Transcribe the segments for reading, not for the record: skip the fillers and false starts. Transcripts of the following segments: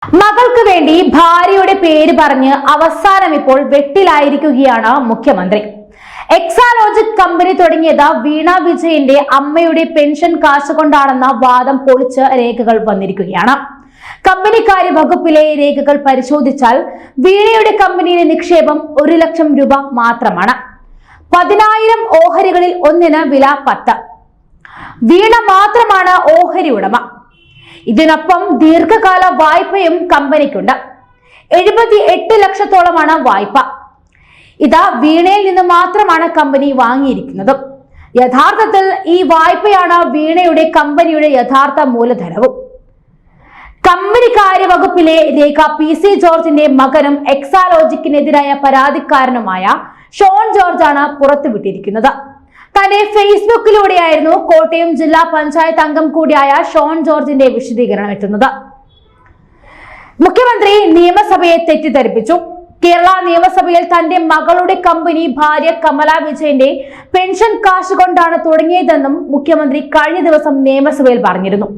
മകൾക്ക് വേണ്ടി ഭാര്യയുടെ പേര് പറഞ്ഞ് അവസാനം ഇപ്പോൾ വെട്ടിലായിരിക്കുകയാണ് മുഖ്യമന്ത്രി. എക്സാലോജിക് കമ്പനി തുടങ്ങിയത് വീണ വിജയന്റെ അമ്മയുടെ പെൻഷൻ കാശ് കൊണ്ടാണെന്ന വാദം പൊളിച്ച് രേഖകൾ വന്നിരിക്കുകയാണ്. കമ്പനിക്കാര്യ വകുപ്പിലെ രേഖകൾ പരിശോധിച്ചാൽ വീണയുടെ കമ്പനിയിലെ നിക്ഷേപം 1 ലക്ഷം രൂപ മാത്രമാണ്. 10,000 ഓഹരികളിൽ ഒന്നിന് വില 10. വീണ മാത്രമാണ് ഓഹരി ഉടമ. ഇതിനൊപ്പം ദീർഘകാല വായ്പയും കമ്പനിക്കുണ്ട്. 78 ലക്ഷത്തോളമാണ് വായ്പ. ഇത് വീണയിൽ നിന്ന് മാത്രമാണ് കമ്പനി വാങ്ങിയിരിക്കുന്നത്. യഥാർത്ഥത്തിൽ ഈ വായ്പയാണ് വീണയുടെ കമ്പനിയുടെ യഥാർത്ഥ മൂലധനവും. കമ്പനിക്കാര്യ വകുപ്പിലെ രേഖ PC ജോർജിന്റെ മകനും എക്സാലോജിക്കിനെതിരായ പരാതിക്കാരനുമായ ഷോൺ ജോർജ് ആണ് പുറത്തുവിട്ടിരിക്കുന്നത്. തന്റെ ഫേസ്ബുക്കിലൂടെയായിരുന്നു കോട്ടയം ജില്ലാ പഞ്ചായത്ത് അംഗം കൂടിയായ ഷോൺ ജോർജിന്റെ വിശദീകരണം എത്തുന്നത്. മുഖ്യമന്ത്രി നിയമസഭയെ തെറ്റിദ്ധരിപ്പിച്ചു. കേരള നിയമസഭയിൽ തന്റെ മകളുടെ കമ്പനി ഭാര്യ കമല വിജയന്റെ പെൻഷൻ കാശ് കൊണ്ടാണ് തുടങ്ങിയതെന്നും മുഖ്യമന്ത്രി കഴിഞ്ഞ ദിവസം നിയമസഭയിൽ പറഞ്ഞിരുന്നു.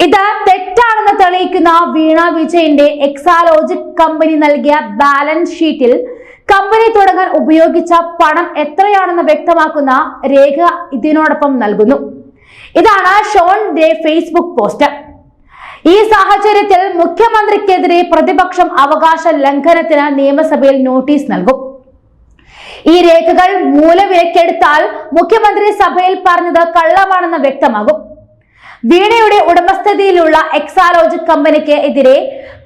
ഇത് തെറ്റാണെന്ന് തെളിയിക്കുന്ന വീണ വിജയന്റെ എക്സാലോജിക് കമ്പനി നൽകിയ ബാലൻസ് ഷീറ്റിൽ കമ്പനി തുടങ്ങാൻ ഉപയോഗിച്ച പണം എത്രയാണെന്ന് വ്യക്തമാക്കുന്ന രേഖ ഇതിനോടൊപ്പം നൽകുന്നു. ഇതാണ് ഷോണിന്റെ ഫേസ്ബുക്ക് പോസ്റ്റ്. ഈ സാഹചര്യത്തിൽ മുഖ്യമന്ത്രിക്കെതിരെ പ്രതിപക്ഷം അവകാശ ലംഘനത്തിന് നിയമസഭയിൽ നോട്ടീസ് നൽകും. ഈ രേഖകൾ മൂലവിലക്കെടുത്താൽ മുഖ്യമന്ത്രി സഭയിൽ പറഞ്ഞത് കള്ളമാണെന്ന് വ്യക്തമാകും. വീണയുടെ ഉടമസ്ഥതയിലുള്ള എക്സാലോജിക് കമ്പനിക്ക് എതിരെ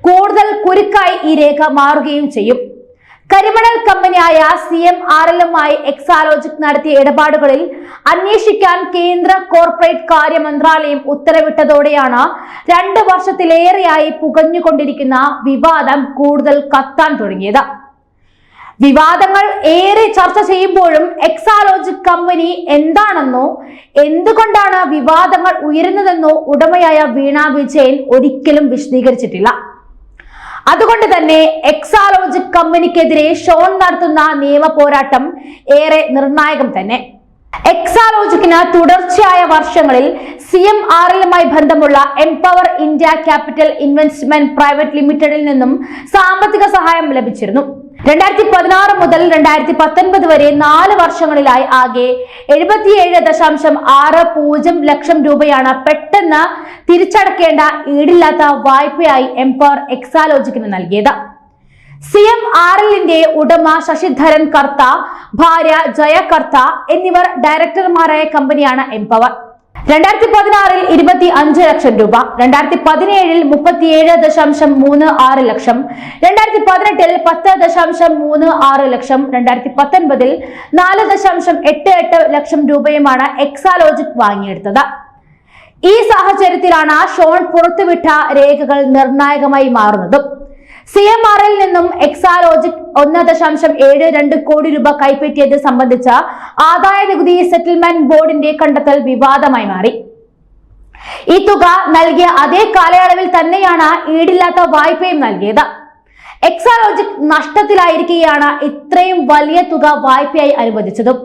കൂടുതൽ കുരുക്കായി ഈ രേഖ മാറുകയും ചെയ്യും. കരിമണൽ കമ്പനിയായ CMRL-മായി എക്സാലോജിക് നടത്തിയ ഇടപാടുകളിൽ അന്വേഷിക്കാൻ കേന്ദ്ര കോർപ്പറേറ്റ് കാര്യ മന്ത്രാലയം ഉത്തരവിട്ടതോടെയാണ് 2 വർഷത്തിലേറെയായി പുകഞ്ഞുകൊണ്ടിരിക്കുന്ന വിവാദം കൂടുതൽ കത്താൻ തുടങ്ങിയത്. വിവാദങ്ങൾ ഏറെ ചർച്ച ചെയ്യുമ്പോഴും എക്സാലോജിക് കമ്പനി എന്താണെന്നോ എന്തുകൊണ്ടാണ് വിവാദങ്ങൾ ഉയരുന്നതെന്നോ ഉടമയായ വീണ വിജയൻ ഒരിക്കലും വിശദീകരിച്ചിട്ടില്ല. അതുകൊണ്ട് തന്നെ എക്സാലോജിക് കമ്പനിക്കെതിരെ ഷോൺ നടത്തുന്ന നിയമ പോരാട്ടം ഏറെ നിർണായകം തന്നെ. എക്സാലോജിക്കിന് തുടർച്ചയായ വർഷങ്ങളിൽ CMRL-മായി ബന്ധമുള്ള empower India capital investment private ലിമിറ്റഡിൽ നിന്നും സാമ്പത്തിക സഹായം ലഭിച്ചിരുന്നു. 2016 മുതൽ 2019 വരെ 4 വർഷങ്ങളിലായി ആകെ 77.60 ലക്ഷം രൂപയാണ് പെട്ടെന്ന് തിരിച്ചടക്കേണ്ട ഈടില്ലാത്ത വായ്പയായി എംപവർ എക്സാലോജിക്കിന് നൽകിയത്. CMRL-ന്റെ ഉടമ ശശിധരൻ കർത്ത, ഭാര്യ ജയ കർത്ത എന്നിവർ ഡയറക്ടർമാരായ കമ്പനിയാണ് എംപവർ. 2016-ൽ 25 ലക്ഷം രൂപ, 2017-ൽ 37.36 ലക്ഷം, 2018-ൽ 10.36 ലക്ഷം, 2019-ൽ 4.88 ലക്ഷം രൂപയുമാണ് എക്സാലോജിക് വാങ്ങിയെടുത്തത്. ഈ സാഹചര്യത്തിലാണ് ഷോൺ പുറത്തുവിട്ട രേഖകൾ നിർണായകമായി മാറുന്നത്. CMRL-ൽ നിന്നും എക്സാലോജിക് 1.72 കോടി രൂപ കൈപ്പറ്റിയത് സംബന്ധിച്ച ആദായ നികുതി സെറ്റിൽമെന്റ് ബോർഡിന്റെ കണ്ടെത്തൽ വിവാദമായി മാറി. ഈ തുക നൽകിയ അതേ കാലയളവിൽ തന്നെയാണ് ഈടില്ലാത്ത വായ്പയും നൽകിയത്. എക്സാലോജിക് നഷ്ടത്തിലായിരിക്കെയാണ് ഇത്രയും വലിയ തുക വായ്പയായി അനുവദിച്ചതും.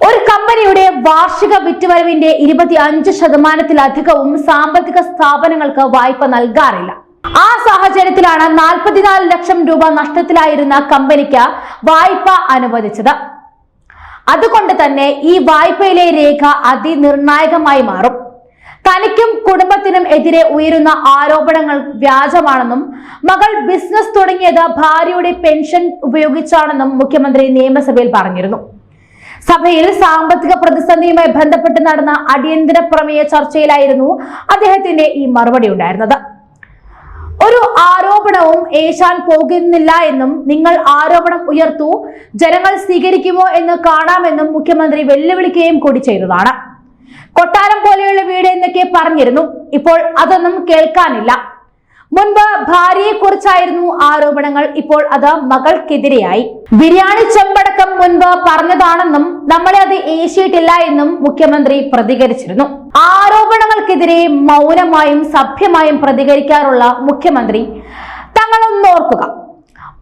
ഒരു കമ്പനിയുടെ വാർഷിക വിറ്റുവരവിന്റെ 25%-ലധികവും സാമ്പത്തിക സ്ഥാപനങ്ങൾക്ക് വായ്പ നൽകാറില്ല. ആ സാഹചര്യത്തിലാണ് 44 ലക്ഷം രൂപ നഷ്ടത്തിലായിരുന്ന കമ്പനിക്ക് വായ്പ അനുവദിച്ചത്. അതുകൊണ്ട് തന്നെ ഈ വായ്പയിലെ രേഖ അതിനിർണായകമായി മാറും. തനിക്കും കുടുംബത്തിനും എതിരെ ഉയരുന്ന ആരോപണങ്ങൾ വ്യാജമാണെന്നും മകൾ ബിസിനസ് തുടങ്ങിയത് ഭാര്യയുടെ പെൻഷൻ ഉപയോഗിച്ചാണെന്നും മുഖ്യമന്ത്രി നിയമസഭയിൽ പറഞ്ഞിരുന്നു. സഭയിൽ സാമ്പത്തിക പ്രതിസന്ധിയുമായി ബന്ധപ്പെട്ട് നടന്ന അടിയന്തര പ്രമേയ ചർച്ചയിലായിരുന്നു അദ്ദേഹത്തിന്റെ ഈ മറുപടി ഉണ്ടായിരുന്നത്. ഒരു ആരോപണവും ഏശാൻ പോകുന്നില്ല എന്നും നിങ്ങൾ ആരോപണം ഉയർത്തു, ജനങ്ങൾ സ്വീകരിക്കുമോ എന്ന് കാണാമെന്നും മുഖ്യമന്ത്രി വെല്ലുവിളിക്കുകയും കൂടി ചെയ്തതാണ്. കൊട്ടാരം പോലെയുള്ള വീട് എന്നൊക്കെ പറഞ്ഞിരുന്നു. ഇപ്പോൾ അതൊന്നും കേൾക്കാനില്ല. മുൻപ് ഭാര്യയെ കുറിച്ചായിരുന്നു ആരോപണങ്ങൾ, ഇപ്പോൾ അത് മകൾക്കെതിരെയായി. ബിരിയാണി ചെമ്പടക്കം മുൻപ് പറഞ്ഞതാണെന്നും നമ്മളെ അത് ഏശിയിട്ടില്ല എന്നും മുഖ്യമന്ത്രി പ്രതികരിച്ചിരുന്നു. ആരോപണങ്ങൾക്കെതിരെ മൗനമായും സഭ്യമായും പ്രതികരിക്കാറുള്ള മുഖ്യമന്ത്രി തങ്ങളൊന്നോർക്കുക,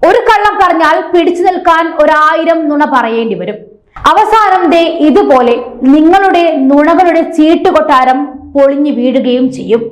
ഒരു കള്ളം പറഞ്ഞാൽ പിടിച്ചു നിൽക്കാൻ 1000 നുണ പറയേണ്ടി വരും. അവസാനം ദേ ഇതുപോലെ നിങ്ങളുടെ നുണകളുടെ ചീട്ടുകൊട്ടാരം പൊളിഞ്ഞു വീഴുകയും ചെയ്യും.